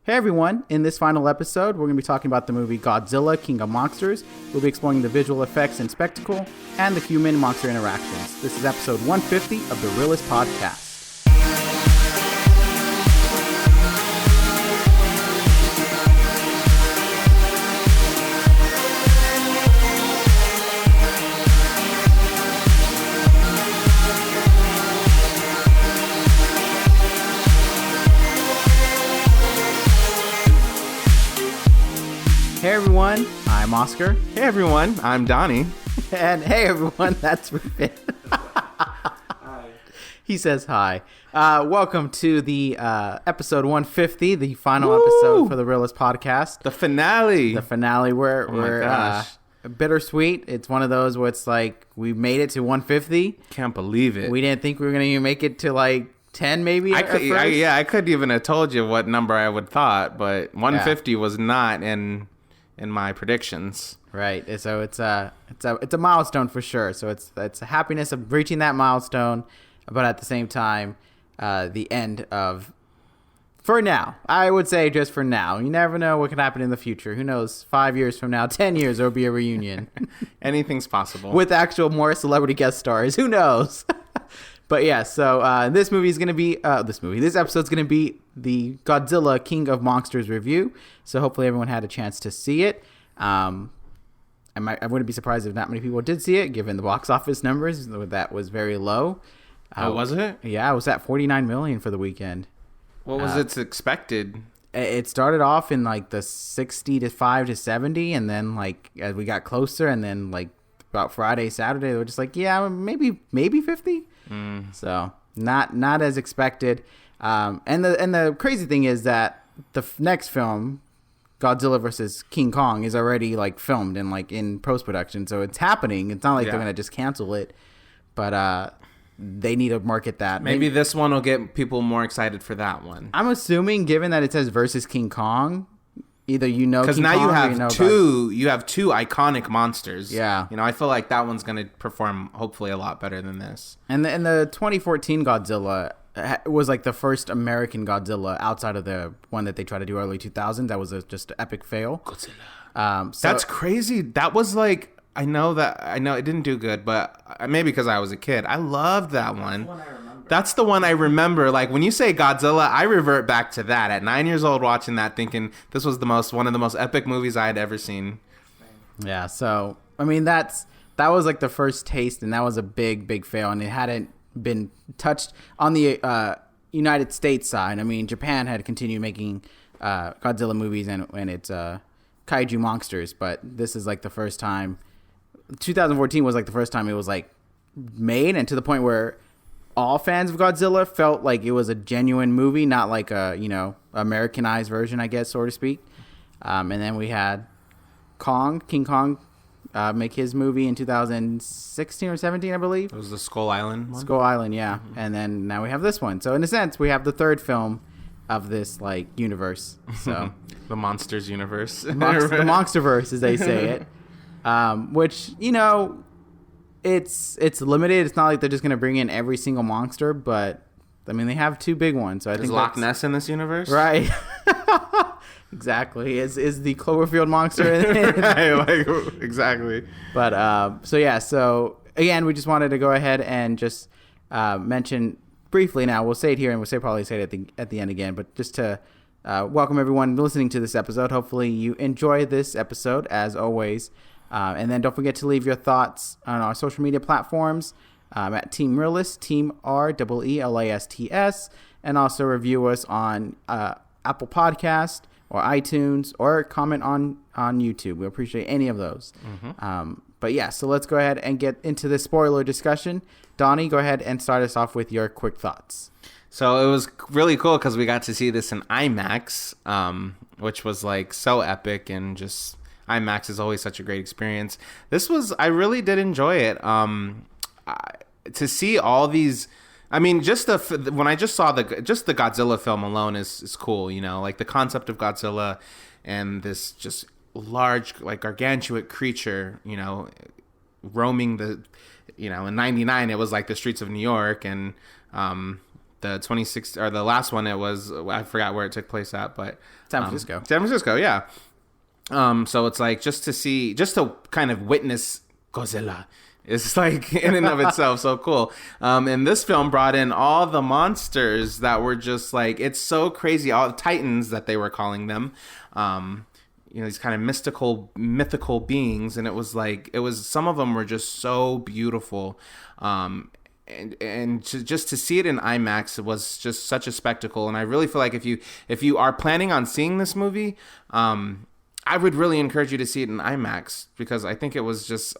Hey everyone, in this final episode, we're going to be talking about the movie Godzilla, King of Monsters. We'll be exploring the visual effects and spectacle, and the human-monster interactions. This is episode 150 of the Reel-ists Podcast. Hey everyone, I'm Oscar. Hey everyone, I'm Donnie. And hey everyone, that's Rufin. Hi. He says hi. Welcome to the episode 150, the final episode for the Reel-ists Podcast. The finale. The finale. We're gosh. Bittersweet. It's one of those where it's like we made it to 150. Can't believe it. We didn't think we were going to make it to like 10 maybe. I couldn't even have told you what number I would thought, but 150 was not in my predictions. Right. So it's a milestone for sure. So it's a happiness of reaching that milestone, but at the same time, the end of, for now, I would say just for now. You never know what could happen in the future. Who knows? 5 years from now, 10 years, there'll be a reunion. Anything's possible. With actual more celebrity guest stars. Who knows? But yeah, so this episode's going to be the Godzilla King of Monsters review. So hopefully everyone had a chance to see it. I wouldn't be surprised if not many people did see it, given the box office numbers. That was very low. Was it? Yeah, it was at 49 million for the weekend. What was its expected? It started off in like the 65 to 70, and then like as we got closer, and then like about Friday, Saturday, they were just like, yeah, maybe 50. So not as expected. And the crazy thing is that the next film, Godzilla versus King Kong, is already like filmed and like in post-production. So it's happening. It's not like they're going to just cancel it, but they need to market that. Maybe this one will get people more excited for that one. I'm assuming, given that it says versus King Kong, either because now you have two iconic monsters. Yeah, I feel like that one's going to perform hopefully a lot better than this. And the 2014 Godzilla was like the first American Godzilla outside of the one that they tried to do early 2000s. That was just an epic fail. Godzilla. That's crazy. That was like, I know it didn't do good, but maybe because I was a kid. I loved that one. That's the one I remember. Like when you say Godzilla, I revert back to that. At 9 years old, watching that, thinking this was one of the most epic movies I had ever seen. Yeah. So I mean, that was like the first taste, and that was a big fail, and it hadn't been touched on the United States side. I mean, Japan had continued making Godzilla movies and its kaiju monsters, but this is like the first time. 2014 was like the first time it was like made, and to the point where all fans of Godzilla felt like it was a genuine movie, not like a Americanized version, I guess, so to speak. And then we had King Kong, make his movie in 2016 or 17, I believe. It was the Skull Island one? Skull Island, yeah. Mm-hmm. And then now we have this one. So in a sense, we have the third film of this like universe. So the Monsters universe. The Monsterverse, as they say it. Which, it's limited. It's not like they're just going to bring in every single monster, but I mean, they have two big ones. So I think Loch Ness in this universe? Right. Exactly. Is the Cloverfield monster in it? Exactly. But so again, we just wanted to go ahead and just mention briefly now. We'll say it here, and probably say it at the end again, but just to welcome everyone listening to this episode. Hopefully you enjoy this episode as always. And then don't forget to leave your thoughts on our social media platforms at Team Reel-ists, Team REELASTS, and also review us on Apple Podcast or iTunes, or comment on YouTube. We appreciate any of those. Mm-hmm. But yeah, so let's go ahead and get into the spoiler discussion. Donnie, go ahead and start us off with your quick thoughts. So it was really cool because we got to see this in IMAX, which was like so epic, and just IMAX is always such a great experience. I really did enjoy it. To see all these, I mean, when I just saw the Godzilla film alone is cool, like the concept of Godzilla and this just large, like gargantuan creature, roaming in 99, it was like the streets of New York, and the 26 or the last one, it was, I forgot where it took place at, but San Francisco. San Francisco, yeah. So it's like just to kind of witness Godzilla is like in and of itself so cool. And this film brought in all the monsters that were just like, it's so crazy. All the Titans that they were calling them, these kind of mythical beings. And it was some of them were just so beautiful. And just to see it in IMAX, it was just such a spectacle. And I really feel like if you are planning on seeing this movie, I would really encourage you to see it in IMAX, because I think it's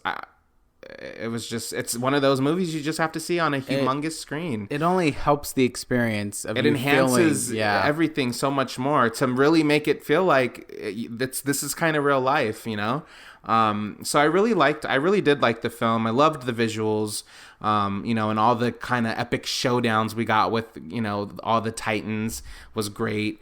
one of those movies you just have to see on a humongous screen. It only helps the experience of it enhances everything so much more to really make it feel like this is kind of real life, So I really did like the film. I loved the visuals, and all the kind of epic showdowns we got with, all the Titans was great.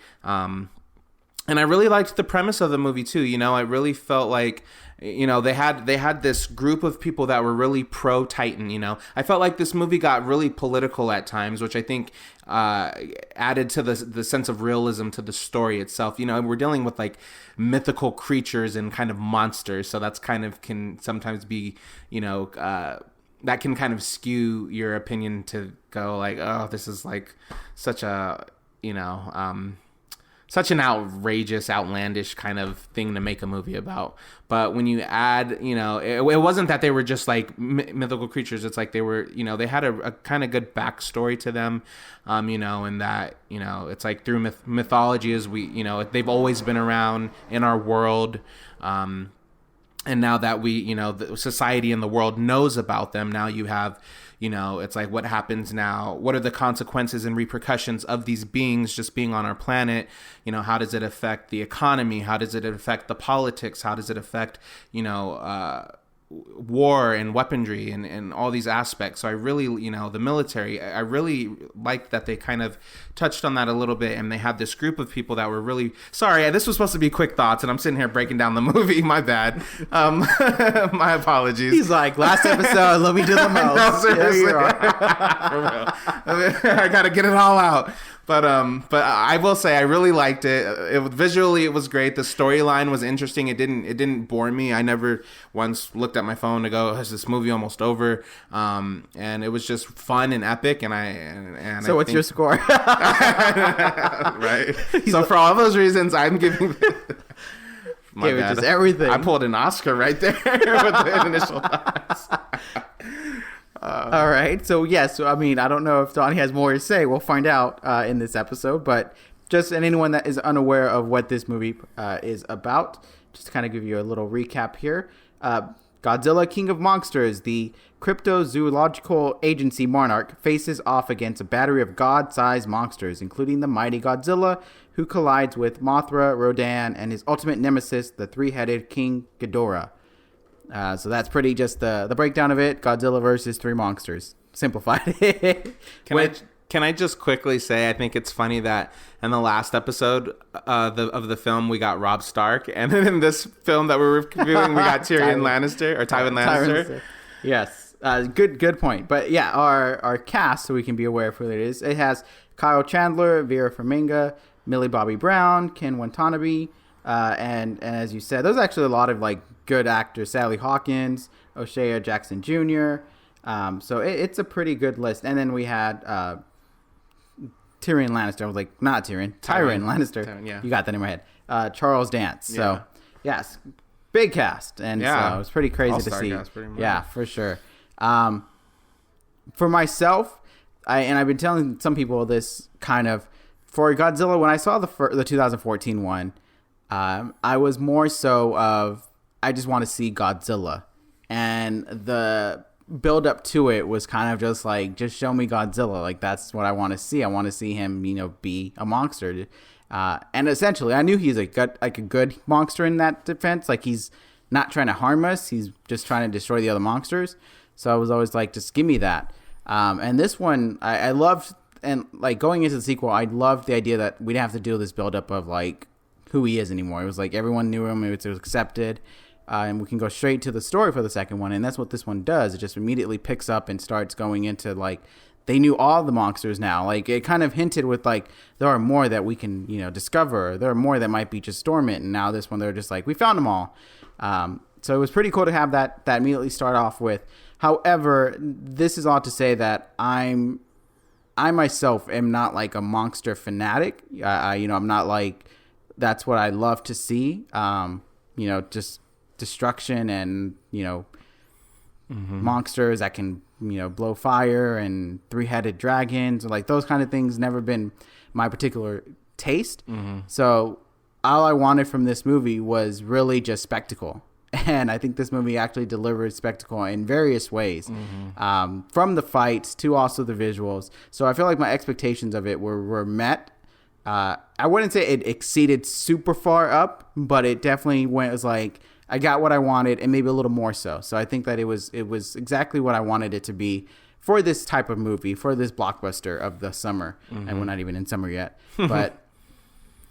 And I really liked the premise of the movie too. I really felt like, they had this group of people that were really pro Titan. I felt like this movie got really political at times, which I think added to the sense of realism to the story itself. We're dealing with like mythical creatures and kind of monsters, so that's kind of can sometimes be, that can kind of skew your opinion to go like, oh, this is like such a, such an outrageous, outlandish kind of thing to make a movie about. But when you add, it wasn't that they were just like mythical creatures. It's like they were, they had a kind of good backstory to them, and that, it's like through mythology as we, they've always been around in our world. And now that we, the society and the world knows about them, now you have, it's like, what happens now? What are the consequences and repercussions of these beings just being on our planet? How does it affect the economy? How does it affect the politics? How does it affect, war and weaponry and all these aspects? So I really, the military, I really liked that they kind of touched on that a little bit, and they had this group of people that were really, sorry, this was supposed to be quick thoughts, and I'm sitting here breaking down the movie, my bad. My apologies. He's like, last episode, let me do the most. No, seriously. For real. I gotta get it all out. But I will say I really liked it. Visually it was great. The storyline was interesting. It didn't bore me. I never once looked at my phone to go, is this movie almost over? And it was just fun and epic. So what's your score? Right. So for all those reasons, I'm giving. My bad. Just everything. I pulled an Oscar right there with the initial thoughts. All right. So, yes. I mean, I don't know if Donnie has more to say. We'll find out in this episode. But just anyone that is unaware of what this movie is about, just to kind of give you a little recap here. Godzilla, King of Monsters, the cryptozoological agency monarch, faces off against a battery of god-sized monsters, including the mighty Godzilla, who collides with Mothra, Rodan, and his ultimate nemesis, the three-headed King Ghidorah. So that's pretty just the breakdown of it. Godzilla versus three monsters. Simplified. Can I just quickly say, I think it's funny that in the last episode of the film, we got Robb Stark. And then in this film that we're reviewing, we got Tyrion Lannister or Tywin Lannister. Yes. Good point. But yeah, our cast, so we can be aware of who it is. It has Kyle Chandler, Vera Farmiga, Millie Bobby Brown, Ken Watanabe, and as you said, there's actually a lot of like good actors. Sally Hawkins, O'Shea Jackson Jr. So it's a pretty good list. And then we had Tyrion Lannister. I was like, not Tyrion Lannister. Tywin, yeah. You got that in my head. Charles Dance. So yes, big cast, and so it was pretty crazy to see. Cast, pretty much. Yeah, for sure. For myself, I've been telling some people this kind of for Godzilla. When I saw the 2014 one, I was more so of I just want to see Godzilla, and the build up to it was kind of just like, just show me Godzilla. Like, that's what I want to see. I want to see him, be a monster. And essentially, I knew he's a good monster in that defense. Like, he's not trying to harm us. He's just trying to destroy the other monsters. So I was always like, just give me that. And this one, I loved, and like going into the sequel, I loved the idea that we'd have to do this build up of like who he is anymore. It was like everyone knew him. It was accepted. And we can go straight to the story for the second one. And that's what this one does. It just immediately picks up and starts going into like they knew all the monsters now. Like, it kind of hinted with, like, there are more that we can, discover. There are more that might be just dormant. And now this one, they're just like, we found them all. So it was pretty cool to have that immediately start off with. However, this is all to say that I myself am not like a monster fanatic. I'm not like, that's what I love to see. Just destruction and, monsters that can, blow fire and three-headed dragons, like those kind of things never been my particular taste. So all I wanted from this movie was really just spectacle. And I think this movie actually delivered spectacle in various ways, from the fights to also the visuals. So I feel like my expectations of it were met. I wouldn't say it exceeded super far up, but it definitely was like, I got what I wanted and maybe a little more so. So I think that it was exactly what I wanted it to be for this type of movie, for this blockbuster of the summer. And we're not even in summer yet. But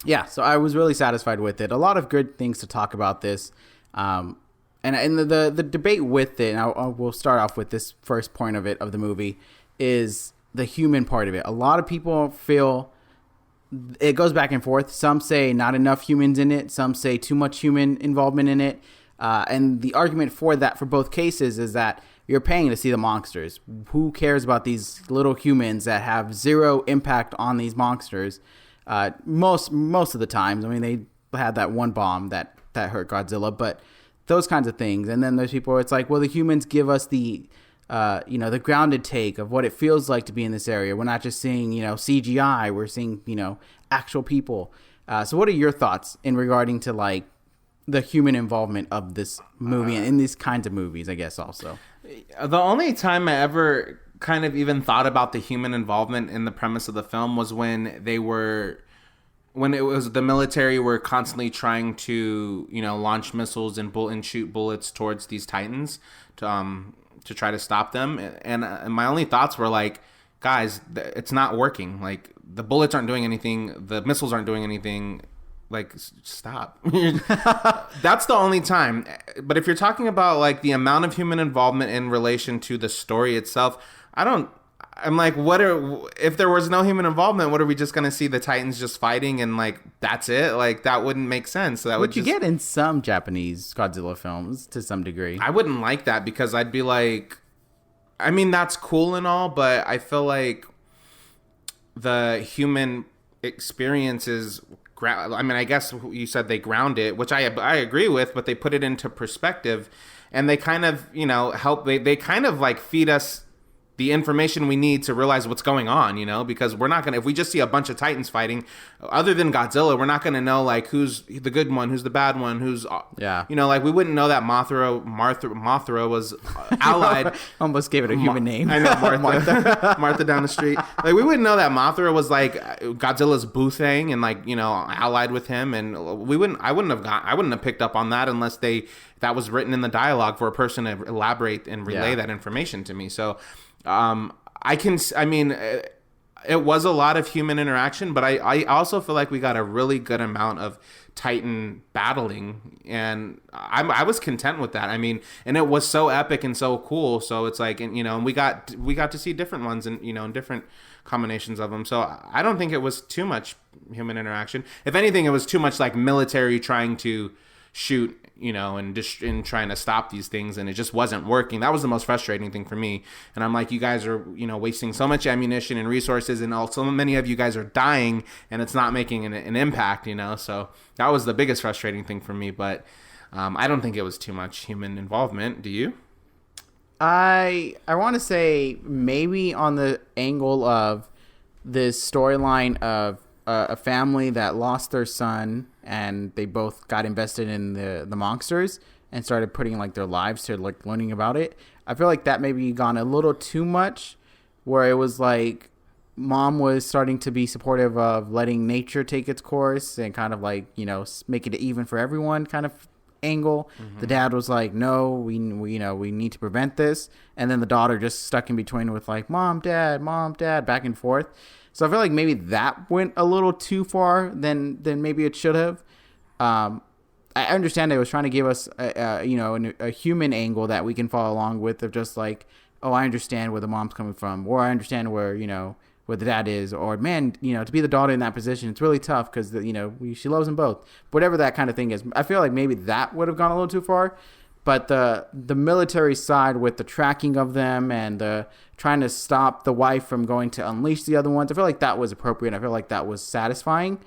yeah, so I was really satisfied with it. A lot of good things to talk about this. And the debate with it, and we'll start off with this first point of the movie, is the human part of it. A lot of people feel it goes back and forth. Some say not enough humans in it. Some say too much human involvement in it. And the argument for that, for both cases, is that you're paying to see the monsters. Who cares about these little humans that have zero impact on these monsters? Most of the times. I mean, they had that one bomb that hurt Godzilla, but those kinds of things. And then there's people where it's like, well, the humans give us the grounded take of what it feels like to be in this area. We're not just seeing, CGI. We're seeing, actual people. So what are your thoughts in regarding to like the human involvement of this movie and in these kinds of movies, I guess also? The only time I ever kind of even thought about the human involvement in the premise of the film was when it was the military were constantly trying to, launch missiles and shoot bullets towards these Titans to try to stop them. And my only thoughts were like, guys, it's not working. Like, the bullets aren't doing anything. The missiles aren't doing anything. Like, stop. That's the only time. But if you're talking about like the amount of human involvement in relation to the story itself, I'm like, if there was no human involvement, what are we just going to see the Titans just fighting and like, that's it? Like, that wouldn't make sense. So that would you get in some Japanese Godzilla films to some degree. I wouldn't like that because I'd be like, I mean, that's cool and all, but I feel like the human experience is, I mean, I guess you said they ground it, which I agree with, but they put it into perspective and they kind of, help, they kind of like feed us the information we need to realize what's going on, because we're not going to, if we just see a bunch of Titans fighting, other than Godzilla, we're not going to know like who's the good one, who's the bad one, who's, like we wouldn't know that Mothra was allied. Almost gave it a human name. I know, Martha down the street. Like, we wouldn't know that Mothra was like Godzilla's boo thing and like, allied with him. And I wouldn't have picked up on that unless that was written in the dialogue for a person to elaborate and relay that information to me. So, it was a lot of human interaction, but I also feel like we got a really good amount of Titan battling, and I was content with that. I mean, and it was so epic and so cool. So it's like, and we got to see different ones and, in different combinations of them. So I don't think it was too much human interaction. If anything, it was too much like military trying to shoot, and trying to stop these things, and it just wasn't working. That was the most frustrating thing for me. And I'm like, you guys are, wasting so much ammunition and resources, and also many of you guys are dying, and it's not making an impact, So that was the biggest frustrating thing for me. But I don't think it was too much human involvement. Do you? I want to say maybe on the angle of this storyline of a family that lost their son, and they both got invested in the monsters and started putting like their lives to like learning about it. I feel like that maybe gone a little too much, where it was like mom was starting to be supportive of letting nature take its course and kind of like, make it even for everyone kind of angle. The dad was like, no, we need to prevent this. And then the daughter just stuck in between with like, mom, dad, back and forth. So I feel like maybe that went a little too far than maybe it should have. I understand it was trying to give us a human angle that we can follow along with, of just like oh, I understand where the mom's coming from, or I understand where, you know, where the dad is, or man, you know, to be the daughter in that position, it's really tough because, you know, she loves them both. Whatever that kind of thing is. I feel like maybe that would have gone a little too far. But the military side with the tracking of them and the trying to stop the wife from going to unleash the other ones, I feel like that was appropriate. I feel like that was satisfying.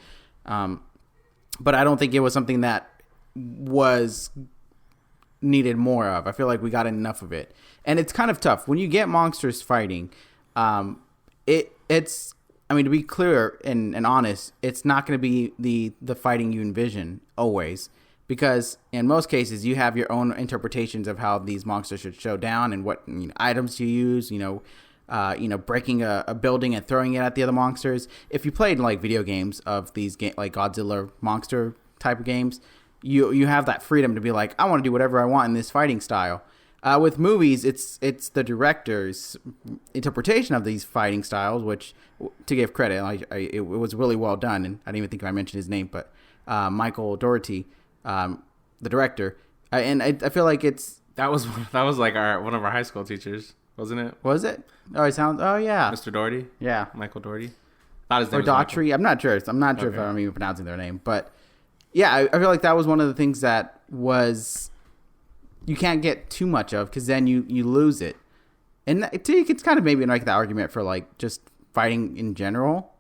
But I don't think it was something that was needed more of. I feel like we got enough of it. And it's kind of tough. When you get monsters fighting, it's, I mean, to be clear and honest, it's not going to be the fighting you envision always. Because in most cases, you have your own interpretations of how these monsters should show down and what, you know, items you use. You know, breaking a building and throwing it at the other monsters. If you played like video games of these like Godzilla monster type of games, you have that freedom to be like, I want to do whatever I want in this fighting style. With movies, it's the director's interpretation of these fighting styles, which, to give credit, it was really well done. And I didn't even think I mentioned his name, but Michael Dougherty. The director, and I feel like that was like one of our high school teachers, wasn't it? Was it? Oh, yeah, Mr. Dougherty. Yeah, Michael Dougherty. Thought his name or Daughtry. I'm not sure. Okay. If I'm even pronouncing their name, but yeah, I feel like that was one of the things that was you can't get too much of because then you lose it, and it's kind of maybe like the argument for like just fighting in general,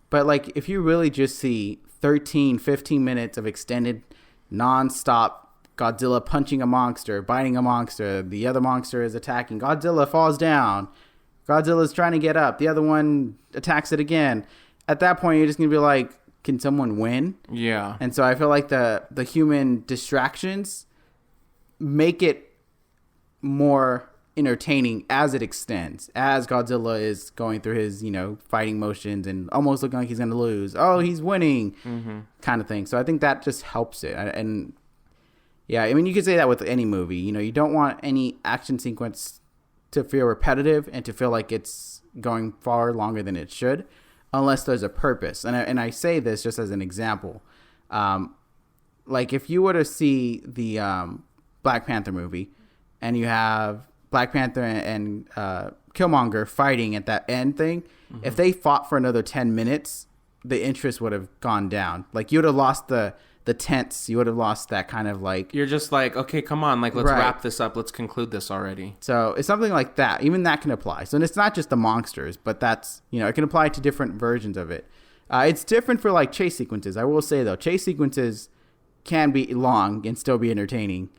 but like if you really just see 15 minutes of extended non-stop Godzilla punching a monster, biting a monster, the other monster is attacking, Godzilla falls down, Godzilla's trying to get up, the other one attacks it again. At that point, you're just gonna be like, can someone win? Yeah. And so I feel like the human distractions make it more entertaining as it extends, as Godzilla is going through his, you know, fighting motions and almost looking like he's going to lose. Oh, he's winning, kind of thing. So I think that just helps it. And yeah, I mean, you could say that with any movie. You know, you don't want any action sequence to feel repetitive and to feel like it's going far longer than it should, unless there's a purpose. And I say this just as an example. Like if you were to see the Black Panther movie and you have Black Panther and Killmonger fighting at that end thing, if they fought for another 10 minutes, the interest would have gone down. Like you would have lost the tense. You would have lost that kind of like... You're just like, okay, come on. Like, let's wrap this up. Let's conclude this already. So it's something like that. Even that can apply. So it's not just the monsters, but that's, you know, it can apply to different versions of it. It's different for like chase sequences. I will say though, chase sequences can be long and still be entertaining.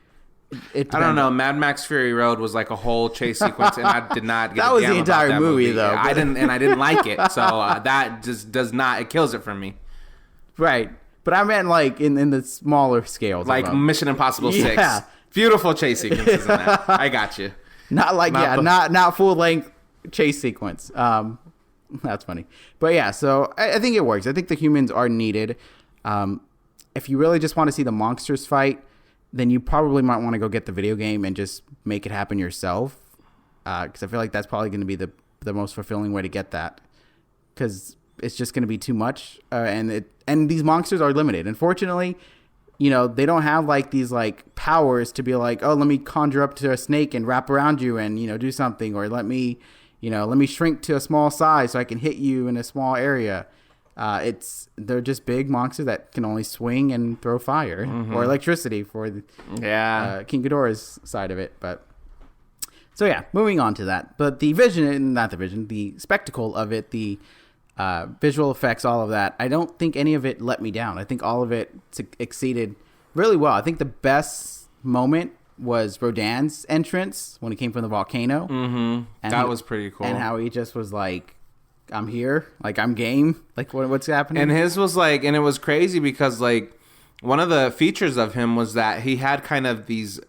I don't know. Mad Max Fury Road was like a whole chase sequence, and I did not get that a was damn the entire about that movie, though. I didn't like it. So that just does not. It kills it for me. Right, but I meant like in the smaller scales, like Mission Impossible 6. Beautiful chase sequences in that. I got you. Not like not full length chase sequence. That's funny, but yeah. So I think it works. I think the humans are needed. If you really just want to see the monsters fight, then you probably might want to go get the video game and just make it happen yourself. Because I feel like that's probably going to be the most fulfilling way to get that. Because it's just going to be too much. And these monsters are limited. Unfortunately, you know, they don't have like these like powers to be like, oh, let me conjure up to a snake and wrap around you and, you know, do something. Or let me shrink to a small size so I can hit you in a small area. They're just big monsters that can only swing and throw fire or electricity for the King Ghidorah's side of it. But so yeah, moving on to that. But the spectacle of it, the visual effects, all of that, I don't think any of it let me down. I think all of it exceeded really well. I think the best moment was Rodan's entrance when he came from the volcano. And that was pretty cool. And how he just was like, I'm here, like I'm game, like what's happening? And his was like, and it was crazy because like one of the features of him was that he had kind of these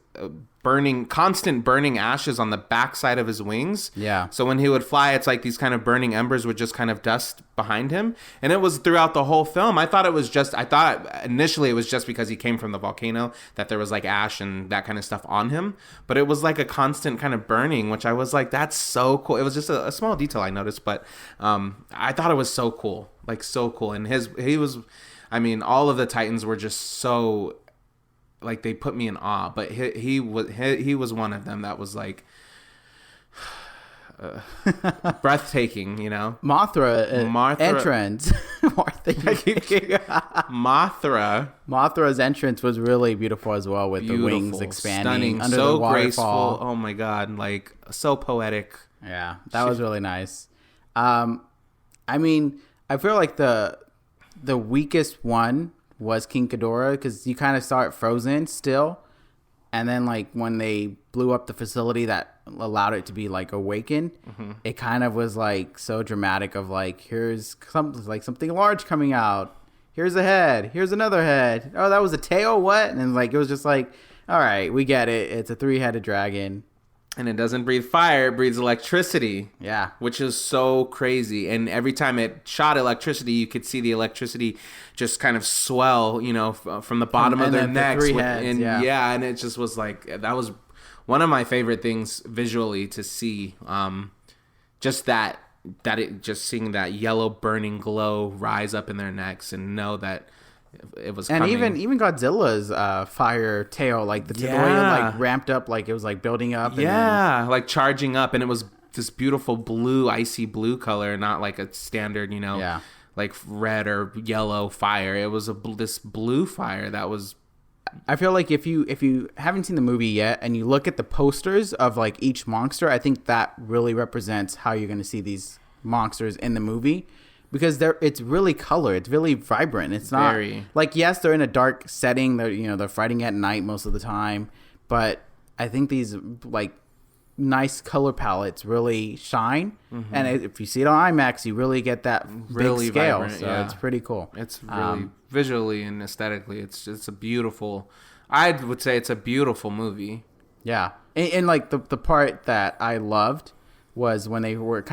constant burning ashes on the backside of his wings. Yeah. So when he would fly, it's like these kind of burning embers would just kind of dust behind him. And it was throughout the whole film. I thought initially it was just because he came from the volcano that there was like ash and that kind of stuff on him. But it was like a constant kind of burning, which I was like, that's so cool. It was just a small detail I noticed, but I thought it was so cool. Like so cool. And all of the Titans were just so... like they put me in awe, but he was one of them that was like breathtaking, you know. Mothra entrance. Mothra's entrance was really beautiful as well, with the wings expanding, stunning, under so the graceful. waterfall. Oh my god, like so poetic. Yeah, that was really nice. I mean, I feel like the weakest one was King Ghidorah, because you kind of saw it frozen still, and then like when they blew up the facility that allowed it to be like awakened, it kind of was like so dramatic of like, here's something large coming out. Here's a head. Here's another head. Oh, that was a tail. What? And then, like, it was just like, all right, we get it. It's a 3-headed dragon. And it doesn't breathe fire, it breathes electricity. Yeah. Which is so crazy. And every time it shot electricity, you could see the electricity just kind of swell, you know, from the bottom of their necks. And it just was like, that was one of my favorite things visually to see. Just just seeing that yellow burning glow rise up in their necks and know that it was coming. And even Godzilla's fire tail, like the way it like ramped up, like it was like building up. Like charging up, and it was this beautiful blue, icy blue color, not like a standard, you know, like red or yellow fire. It was this blue fire that was. I feel like if you haven't seen the movie yet and you look at the posters of like each monster, I think that really represents how you're going to see these monsters in the movie. Because it's really colored, it's really vibrant. It's not like, yes, they're in a dark setting. They're fighting at night most of the time, but I think these like nice color palettes really shine. And if you see it on IMAX, you really get that really big scale. Vibrant, so it's pretty cool. It's really visually and aesthetically, it's a beautiful. I would say it's a beautiful movie. Yeah, and like the part that I loved was when they were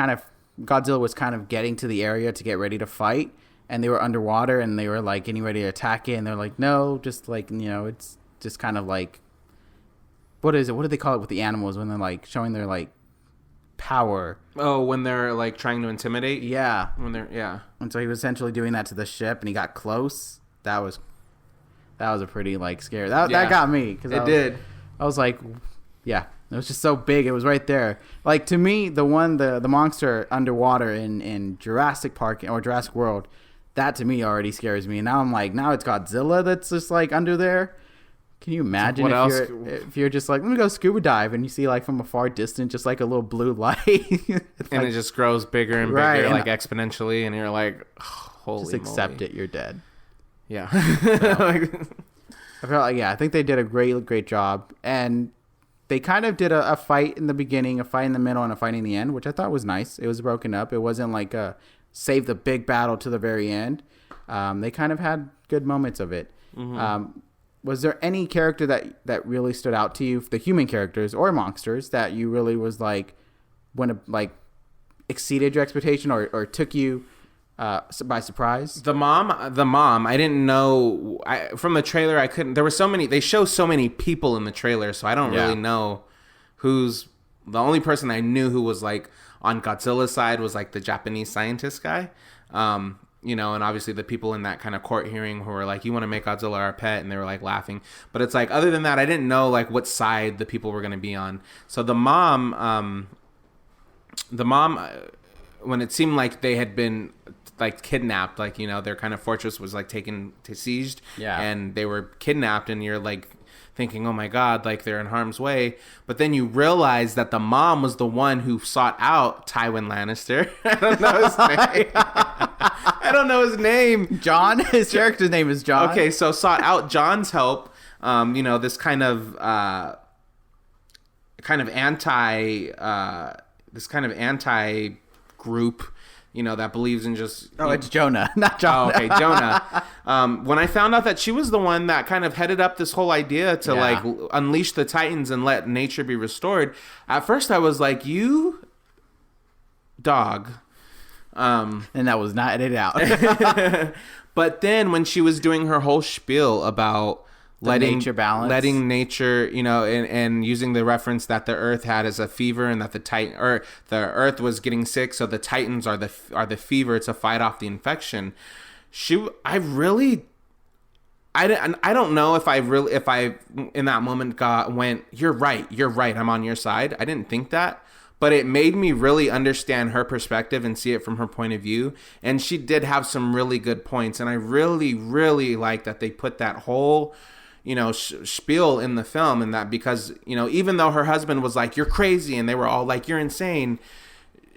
Godzilla was kind of getting to the area to get ready to fight, and they were underwater and they were like getting ready to attack it, and they're like, no, just like, you know, it's just kind of like, what is it? What do they call it with the animals when they're like showing their like power? Oh, when they're like trying to intimidate? Yeah. And so he was essentially doing that to the ship, and he got close. That was a pretty like scary. That got me, because I was like, yeah. It was just so big. It was right there. Like, to me, the monster underwater in Jurassic Park or Jurassic World, that to me already scares me. And now I'm like, now it's Godzilla that's just like under there. Can you imagine if you're just like, let me go scuba dive, and you see like from a far distance just like a little blue light. And it just grows bigger and bigger, like exponentially, and you're like, oh, holy just accept moly. it, you're dead. Yeah. I felt like, I think they did a great job. And they kind of did a fight in the beginning, a fight in the middle, and a fight in the end, which I thought was nice. It was broken up. It wasn't like save the big battle to the very end. They kind of had good moments of it. Was there any character that really stood out to you, the human characters or monsters, that you really was like, exceeded your expectation or took you by surprise? The mom, I didn't know. From the trailer, I couldn't. There were so many. They show so many people in the trailer, so I don't really know who's. The only person I knew who was like on Godzilla's side was like the Japanese scientist guy. You know, and obviously the people in that kind of court hearing who were like, "You want to make Godzilla our pet?" and they were like laughing. But it's like, other than that, I didn't know like what side the people were going to be on. So the mom, when it seemed like they had been like kidnapped, like, you know, their kind of fortress was like taken to sieged, and they were kidnapped, and you're like thinking, oh my god, like they're in harm's way. But then you realize that the mom was the one who sought out Tywin Lannister. I don't know his name. John. His character's name is John. Okay, so sought out John's help. You know, this kind of anti group, you know, that believes in just... Oh, it's Jonah, not Jonah. Oh, okay, Jonah. When I found out that she was the one that kind of headed up this whole idea to, like, unleash the Titans and let nature be restored, at first I was like, you dog. And that was not edited out. But then when she was doing her whole spiel about... letting nature, you know, and using the reference that the Earth had as a fever, and that the Earth was getting sick, so the Titans are the fever to fight off the infection. I don't know if I in that moment went, you're right, I'm on your side. I didn't think that, but it made me really understand her perspective and see it from her point of view. And she did have some really good points. And I really, really like that they put that whole, spiel in the film, and that because, even though her husband was like, you're crazy, and they were all like, you're insane,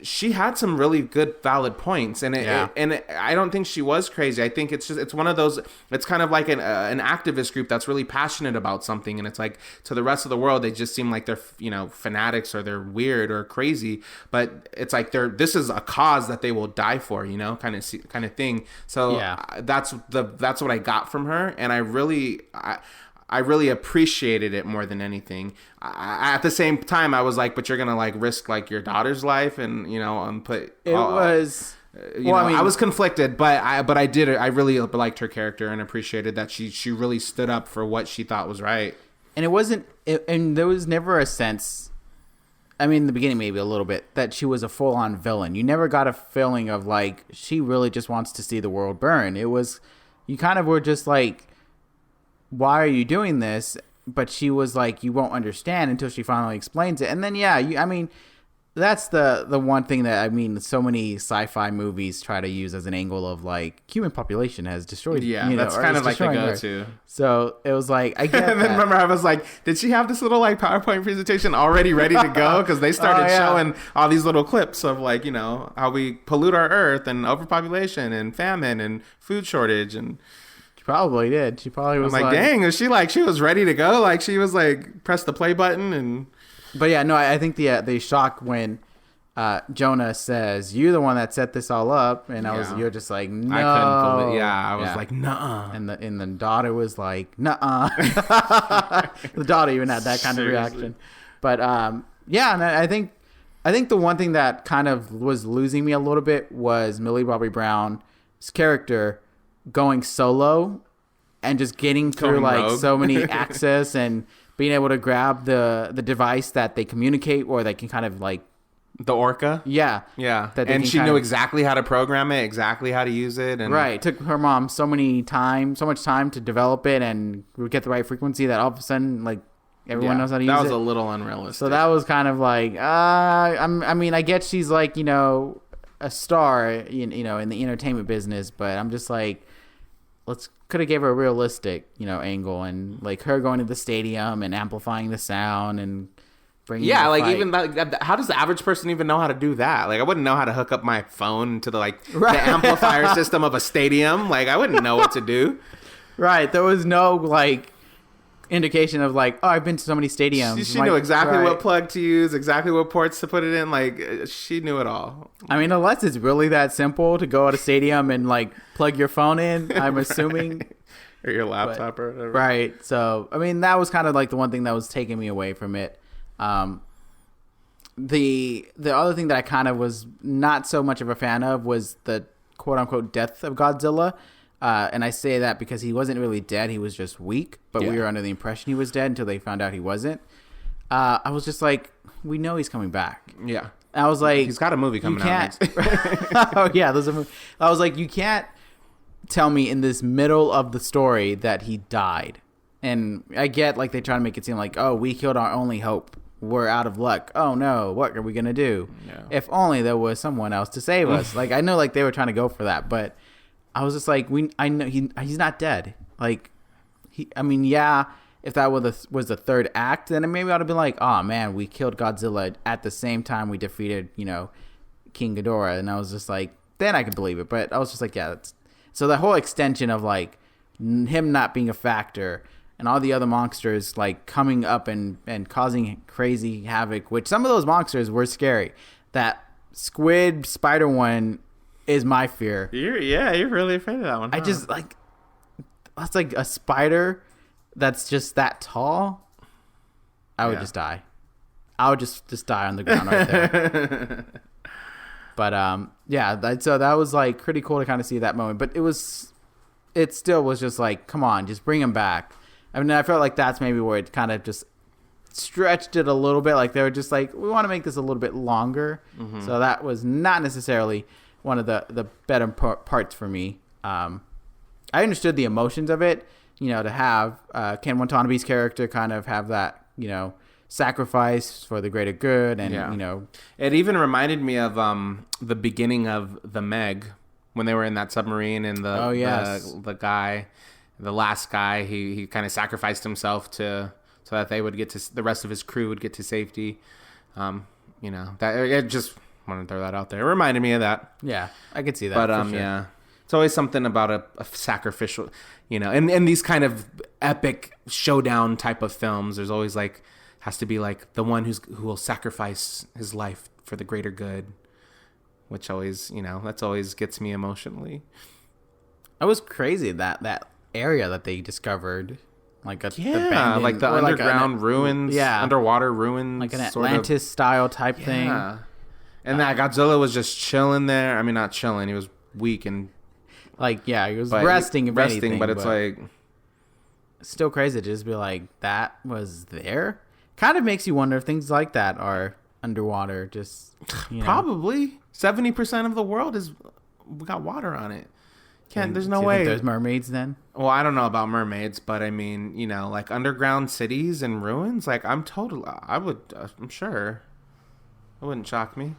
she had some really good valid points, and I don't think she was crazy. I think it's one of those. It's kind of like an activist group that's really passionate about something, and it's like to the rest of the world they just seem like they're fanatics or they're weird or crazy, but it's like this is a cause that they will die for, kind of thing. So that's what I got from her, and I really appreciated it more than anything. At the same time, I was like, but you're going to like risk like your daughter's life and, put... I was conflicted, but I did it. I really liked her character and appreciated that she really stood up for what she thought was right. And and there was never a sense, I mean, in the beginning maybe a little bit, that she was a full-on villain. You never got a feeling of like, she really just wants to see the world burn. It was, you kind of were just like, why are you doing this? But she was like, you won't understand until she finally explains it. And then, that's the one thing that, so many sci-fi movies try to use as an angle of like, human population has destroyed. Yeah, that's kind of like the go-to. So it was like, I get and then remember, I was like, did she have this little like PowerPoint presentation already ready to go? Because they started showing all these little clips of like, how we pollute our earth and overpopulation and famine and food shortage and... Probably did. She probably was like, dang, was she like, she was ready to go? Like she was like, press the play button and... But yeah, no, I think the shock when Jonah says, you're the one that set this all up. And you're just like, no. I couldn't believe I was like, nuh-uh. And the daughter was like, nuh-uh. The daughter even had that kind of reaction. But and I think the one thing that kind of was losing me a little bit was Millie Bobby Brown's character going solo and just getting through like rogue. So many access and being able to grab the device that they communicate, or they can kind of like the orca. Yeah. And she knew exactly how to program it, exactly how to use it. And right. It took her mom so much time to develop it and get the right frequency that all of a sudden like everyone knows how to use it. That was a little unrealistic. So that was kind of like, I guess she's like, a star, in the entertainment business, but I'm just like, could have gave her a realistic, angle, and like her going to the stadium and amplifying the sound and bringing. Yeah, like fight. Even that, how does the average person even know how to do that? Like I wouldn't know how to hook up my phone to the amplifier system of a stadium. Like I wouldn't know what to do. Right, there was no like indication of like, oh, I've been to so many stadiums. She knew exactly what plug to use, exactly what ports to put it in. Like she knew it all. I mean, unless it's really that simple to go at a stadium and like plug your phone in, I'm assuming. Or your laptop or whatever. Right. So, I mean, that was kind of like the one thing that was taking me away from it. The other thing that I kind of was not so much of a fan of was the quote unquote death of Godzilla. And I say that because he wasn't really dead. He was just weak, but we were under the impression he was dead until they found out he wasn't. I was just like, we know he's coming back. Yeah. I was like, he's got a movie coming out next. Oh yeah, there's a movie. I was like, you can't tell me in this middle of the story that he died. And I get like they try to make it seem like, oh, we killed our only hope. We're out of luck. Oh no, what are we gonna do? Yeah. If only there was someone else to save us. Like I know like they were trying to go for that, but I was just like, I know he's not dead. Like if that was the third act, then maybe I'd have been like, oh man, we killed Godzilla at the same time we defeated, King Ghidorah. And I was just like, then I could believe it. But I was just like, yeah, so the whole extension of like him not being a factor and all the other monsters like coming up and causing crazy havoc, which some of those monsters were scary. That squid spider one is my fear. You're really afraid of that one. I just like, that's like a spider that's just that tall. I would just die. I would just die on the ground right there. But so that was like pretty cool to kind of see that moment. But it still was just like, come on, just bring him back. I mean, I felt like that's maybe where it kind of just stretched it a little bit. Like they were just like, we want to make this a little bit longer. Mm-hmm. So that was not necessarily one of the better parts for me. I understood the emotions of it, to have Ken Watanabe's character kind of have that, sacrifice for the greater good, and Yeah. you know, It even reminded me of the beginning of the Meg when they were in that submarine and Oh, yes. the guy, the last guy, he kind of sacrificed himself so that they would get to the rest of his crew would get to safety. You know, that it just wanted to throw that out there. It reminded me of that. yeah, I could see that. But for sure. yeah, it's always something about a sacrificial, you know, in these kind of epic showdown type of films, there's always like has to be like the one who will sacrifice his life for the greater good, which always, you know, that's always gets me emotionally. It was crazy that area that they discovered, like like the underground ruins, underwater ruins, like an Atlantis style type thing. Yeah. And that Godzilla was just chilling there. I mean, not chilling. He was weak and like, yeah, he was resting. If anything, but it's like still crazy to just be like, that was there. Kind of makes you wonder if things like that are underwater. Just probably 70% of the world we got water on it. There's no Do you way. think there's mermaids then? Well, I don't know about mermaids, but I mean, you know, like underground cities and ruins. Like I'm sure. It wouldn't shock me.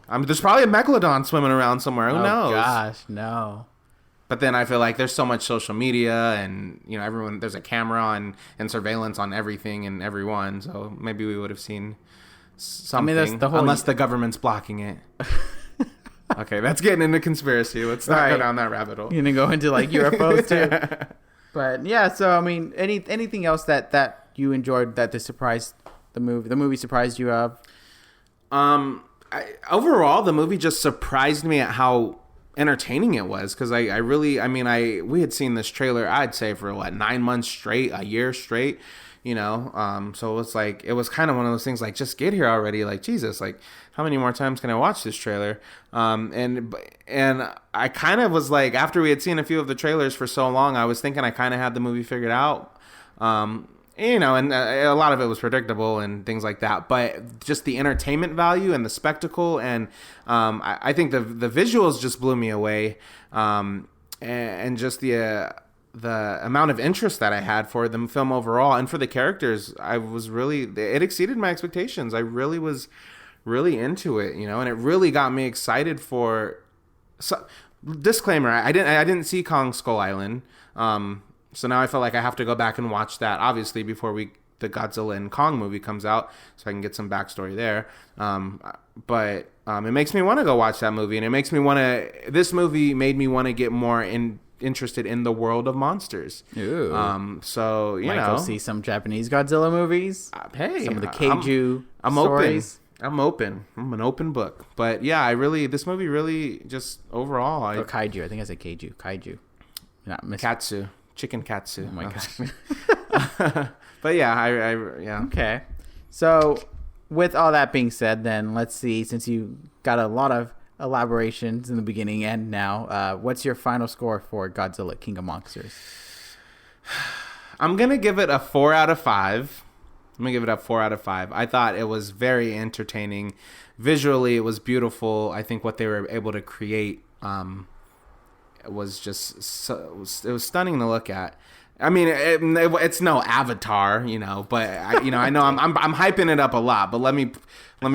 There's probably a megalodon swimming around somewhere. Who knows? Oh gosh, no. But then I feel like there's so much social media and, you know, there's a camera and surveillance on everything and everyone. So maybe we would have seen something. I mean, unless the government's blocking it. Okay, that's getting into conspiracy. Let's not go down that rabbit hole. You're going to go into like UFOs too. But yeah, so I mean, anything else that you enjoyed that surprised the movie surprised you of? Overall, the movie just surprised me at how entertaining it was, because we had seen this trailer, I'd say, for 9 months straight, a year straight, you know. So it was kind of one of those things like, just get here already, like, Jesus, like, how many more times can I watch this trailer? And I kind of was like, after we had seen a few of the trailers for so long, I was thinking I kind of had the movie figured out. You know, and a lot of it was predictable and things like that, but just the entertainment value and the spectacle, and I think the visuals just blew me away, and just the amount of interest that I had for the film overall and for the characters, it exceeded my expectations. I really was really into it, you know, and it really got me excited for. Disclaimer: I didn't see Kong Skull Island. So now I feel like I have to go back and watch that, obviously, before the Godzilla and Kong movie comes out, so I can get some backstory there. But it makes me want to go watch that movie, and it makes me want to. This movie made me want to get more interested in the world of monsters. Ooh. So you might know, go see some Japanese Godzilla movies. Hey, some of the kaiju I'm stories. I'm open. I'm an open book. But yeah, this movie really just overall. Kaiju. I think I said kaiju. Not Katsu. Chicken katsu. Oh my god. But yeah, yeah. Okay. So with all that being said, then let's see, since you got a lot of elaborations in the beginning and now, what's your final score for Godzilla King of Monsters? I'm going to give it a 4 out of 5. I thought it was very entertaining. Visually, it was beautiful. I think what they were able to create it was just it was stunning to look at. I mean, it's no Avatar, you know, but I know I'm hyping it up a lot, but let me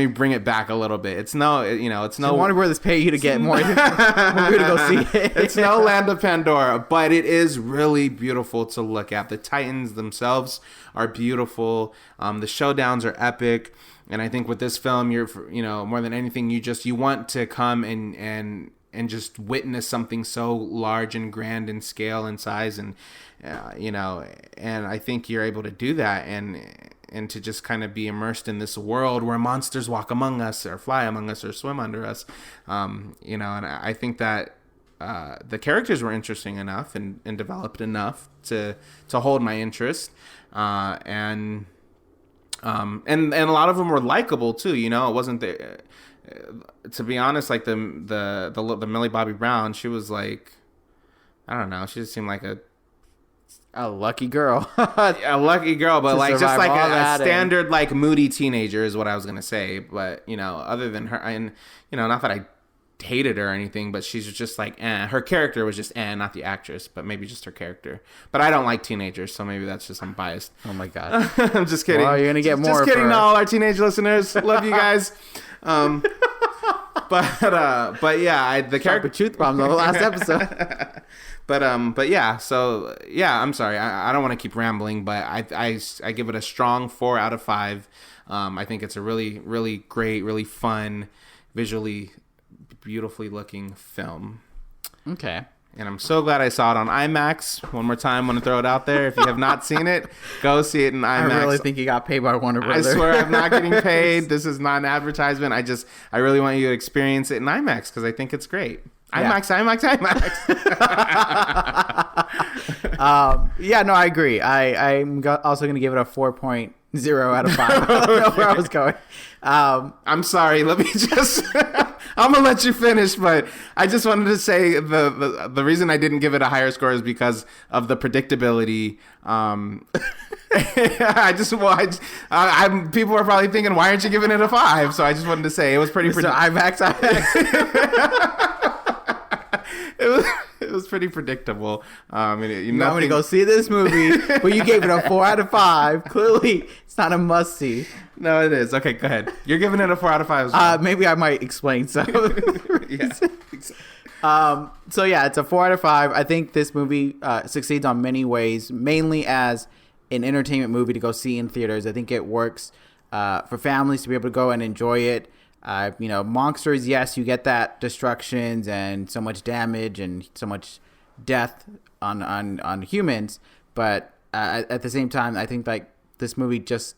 bring it back a little bit. It's no. I wonder where this pay you to get more. We're gonna go see it. It's no Land of Pandora, but it is really beautiful to look at. The Titans themselves are beautiful. The showdowns are epic, and I think with this film, more than anything, you want to come and just witness something so large and grand in scale and size, and and I think you're able to do that, and to just kind of be immersed in this world where monsters walk among us or fly among us or swim under us, and I think that the characters were interesting enough and developed enough to hold my interest, and a lot of them were likable too. It wasn't the to be honest, like the Millie Bobby Brown, she was like, I don't know, she just seemed like a lucky girl. A lucky girl, but like just like a standard like moody teenager is what I was gonna say. But other than her, and not that I hated her or anything, but she's just like, her character was just not the actress, but maybe just her character. But I don't like teenagers, so maybe that's just I'm biased. Oh my god. I'm just kidding. Well, you're gonna get more. Just kidding to all our teenage listeners. Love you guys. But yeah, the character truth bombs on the last episode. But yeah, so yeah, I'm sorry. I don't want to keep rambling, but I give it a strong 4 out of 5. I think it's a really, really great, really fun, visually beautifully looking film. Okay. And I'm so glad I saw it on IMAX. One more time, want to throw it out there. If you have not seen it, go see it in IMAX. I really think you got paid by Warner Brothers. I swear I'm not getting paid. This is not an advertisement. I really want you to experience it in IMAX because I think it's great. Yeah. IMAX. Yeah, no, I agree. I'm also going to give it a 4.0 out of 5. I don't know where I was going. I'm sorry. Let me just... I'm going to let you finish, but I just wanted to say the reason I didn't give it a higher score is because of the predictability. People are probably thinking, why aren't you giving it a 5? So I just wanted to say it was pretty predictable. IMAX. It was pretty predictable. You want me to go see this movie, but you gave it a 4 out of 5. Clearly, it's not a must-see. No, it is. Okay, go ahead. You're giving it a 4 out of 5 as well. Maybe I might explain some. Yeah. So yeah, it's a 4 out of 5. I think this movie succeeds on many ways, mainly as an entertainment movie to go see in theaters. I think it works for families to be able to go and enjoy it. Monsters, yes, you get that destructions and so much damage and so much death on humans, but at the same time, I think like this movie just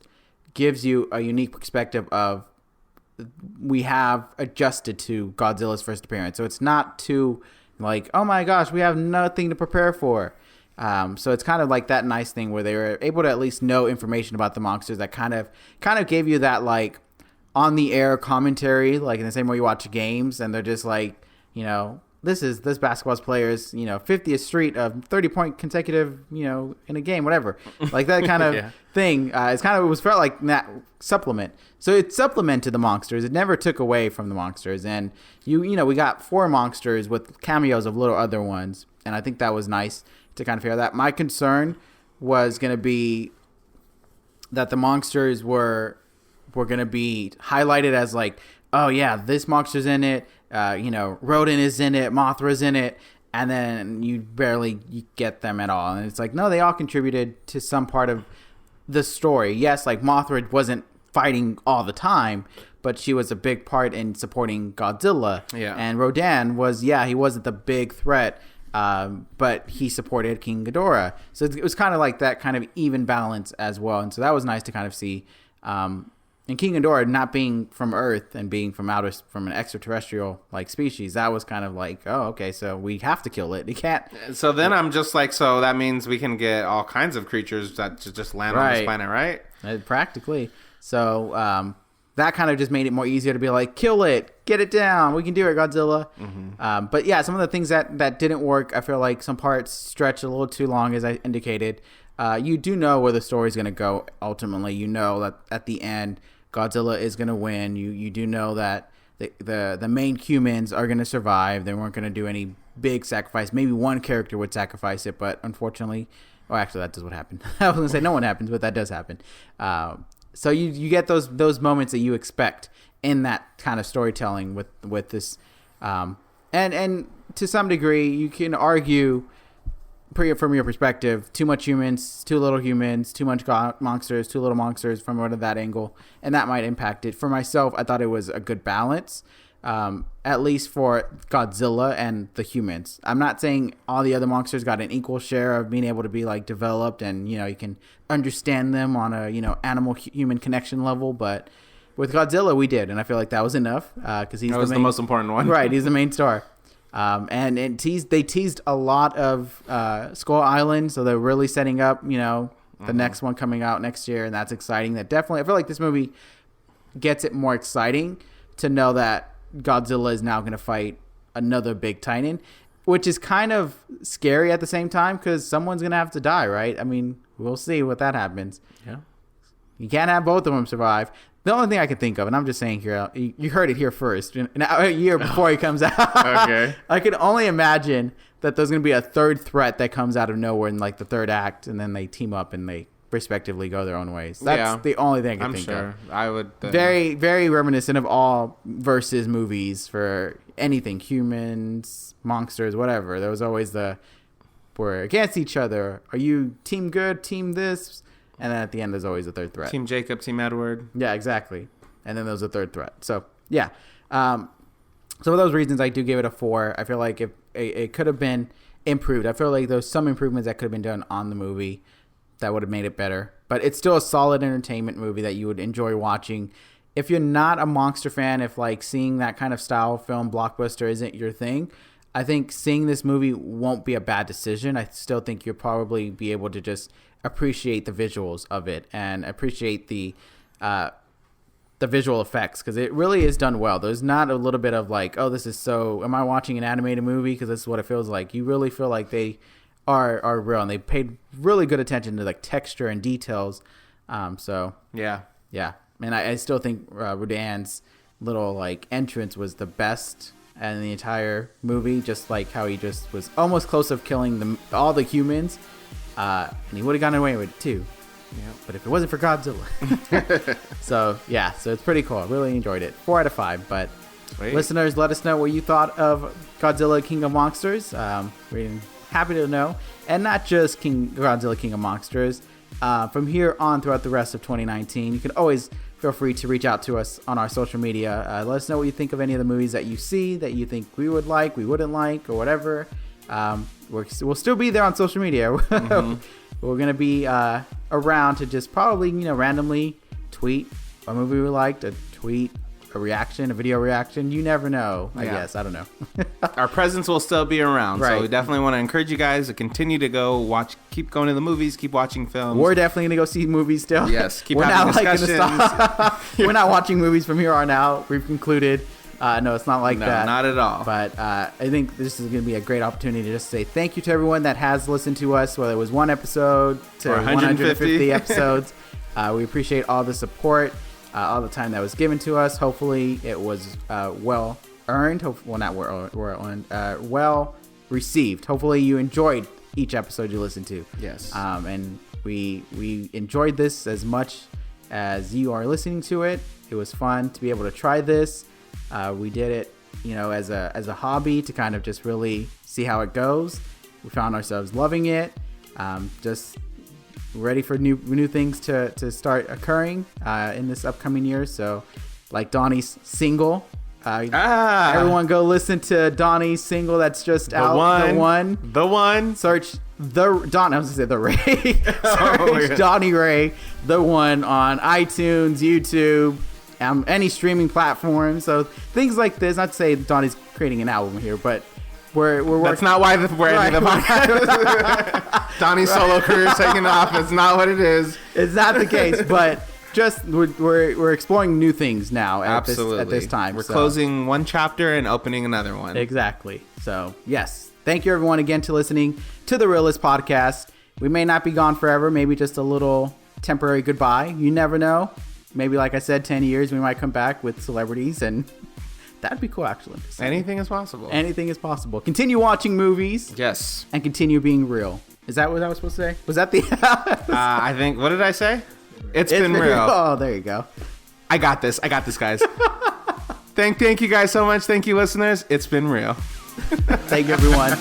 gives you a unique perspective of we have adjusted to Godzilla's first appearance, so it's not too like, oh my gosh, we have nothing to prepare for. So it's kind of like that nice thing where they were able to at least know information about the monsters that kind of gave you that like on the air commentary, like in the same way you watch games and they're just like, this basketball player's, 50th street of 30-point consecutive, in a game, whatever. Like that kind of yeah. thing. It was felt like that supplement. So it supplemented the monsters. It never took away from the monsters. And we got 4 monsters with cameos of little other ones. And I think that was nice to kind of figure that. My concern was going to be that the monsters were going to be highlighted as like, oh yeah, this monster's in it. Rodent is in it, Mothra's in it, and then you get them at all. And it's like, no, they all contributed to some part of the story. Yes, like Mothra wasn't fighting all the time, but she was a big part in supporting Godzilla. Yeah. And Rodan he wasn't the big threat, but he supported King Ghidorah. So it was kind of like that kind of even balance as well. And so that was nice to kind of see. And King Ghidorah not being from Earth and being from an extraterrestrial like species, that was kind of like, oh, okay, so we have to kill it. You can't. So then I'm just like, so that means we can get all kinds of creatures that just land on this planet, right? Practically. So that kind of just made it more easier to be like, kill it, get it down, we can do it, Godzilla. Mm-hmm. But yeah, some of the things that didn't work, I feel like some parts stretched a little too long, as I indicated. You do know where the story's going to go ultimately. You know that at the end, Godzilla is going to win. You do know that the main humans are going to survive. They weren't going to do any big sacrifice. Maybe one character would sacrifice it, but unfortunately, actually that does what happened. I was going to say no one happens, but that does happen. So you get those moments that you expect in that kind of storytelling with this, and to some degree you can argue from your perspective, too much humans, too little humans, too much monsters, too little monsters from that angle, and that might impact it. For myself, I thought it was a good balance, at least for Godzilla and the humans. I'm not saying all the other monsters got an equal share of being able to be like developed and you can understand them on a animal human connection level, but with Godzilla we did, and I feel like that was enough because he's the most important one, right? He's the main star. And they teased a lot of Skull Island, so they're really setting up, the next one coming out next year, and that's exciting. That definitely, I feel like this movie gets it more exciting to know that Godzilla is now going to fight another big titan, which is kind of scary at the same time because someone's going to have to die, right? I mean, we'll see what that happens. Yeah. You can't have both of them survive. The only thing I can think of, and I'm just saying here, you heard it here first, a year before he comes out. Okay. I can only imagine that there's going to be a third threat that comes out of nowhere in like the third act, and then they team up and they respectively go their own ways. That's the only thing I can think of. I would. Very, very reminiscent of all versus movies for anything, humans, monsters, whatever. There was always we're against each other. Are you team good, team this? And then at the end, there's always a third threat. Team Jacob, Team Edward. Yeah, exactly. And then there's a third threat. So, yeah. So for those reasons, I do give it a 4. I feel like if it could have been improved. I feel like there's some improvements that could have been done on the movie that would have made it better. But it's still a solid entertainment movie that you would enjoy watching. If you're not a monster fan, if like seeing that kind of style film blockbuster isn't your thing, I think seeing this movie won't be a bad decision. I still think you'll probably be able to just appreciate the visuals of it and appreciate the visual effects, because it really is done well. There's not a little bit of like, oh, this is so, am I watching an animated movie? Because this is what it feels like. You really feel like they are real, and they paid really good attention to like texture and details. So yeah. And I still think Rudan's little like entrance was the best in the entire movie, just like how he just was almost close of killing all the humans. And he would have gotten away with it too. Yeah. But if it wasn't for Godzilla. So it's pretty cool. I really enjoyed it. 4 out of 5. But Sweet. Listeners, let us know what you thought of Godzilla King of Monsters. We're happy to know. And not just Godzilla King of Monsters. From here on throughout the rest of 2019, you can always feel free to reach out to us on our social media. Let us know what you think of any of the movies that you see, that you think we would like, we wouldn't like, or whatever. We'll still be there on social media. Mm-hmm. We're going to be around to just probably, randomly tweet a movie we liked, a tweet, a reaction, a video reaction. You never know, I guess. I don't know. Our presence will still be around. Right. So we definitely want to encourage you guys to continue to go watch, keep going to the movies, keep watching films. We're definitely going to go see movies still. Yes, keep having discussions. We're not watching movies from here on out. We've concluded. No, it's not like that. No, not at all. But I think this is going to be a great opportunity to just say thank you to everyone that has listened to us, whether it was one episode to 150 episodes. We appreciate all the support, all the time that was given to us. Hopefully it was well earned. Well received. Hopefully you enjoyed each episode you listened to. Yes. And we enjoyed this as much as you are listening to it. It was fun to be able to try this. We did it, as a hobby to kind of just really see how it goes. We found ourselves loving it. Just ready for new things to start occurring in this upcoming year. So, like Donnie's single. Everyone go listen to Donnie's single that's just out. The one. Search I was gonna say the Ray. Search Donnie Ray, the one on iTunes, YouTube. Any streaming platform. So things like this, not to say Donnie's creating an album here, but we're working. That's not why we're ending the podcast. Donnie's solo career is taking off. It's not what it is. It's not the case, but just we're exploring new things now at this time. We're closing one chapter and opening another one. Exactly. So yes, thank you everyone again to listening to the Reel-ists Podcast. We may not be gone forever, maybe just a little temporary goodbye. You never know. Maybe, like I said, 10 years, we might come back with celebrities, and that'd be cool, actually. Anything is possible. Anything is possible. Continue watching movies. Yes. And continue being real. Is that what I was supposed to say? Was that the... I think... What did I say? It's been real. Oh, there you go. I got this, guys. Thank you guys so much. Thank you, listeners. It's been real. Thank you, everyone.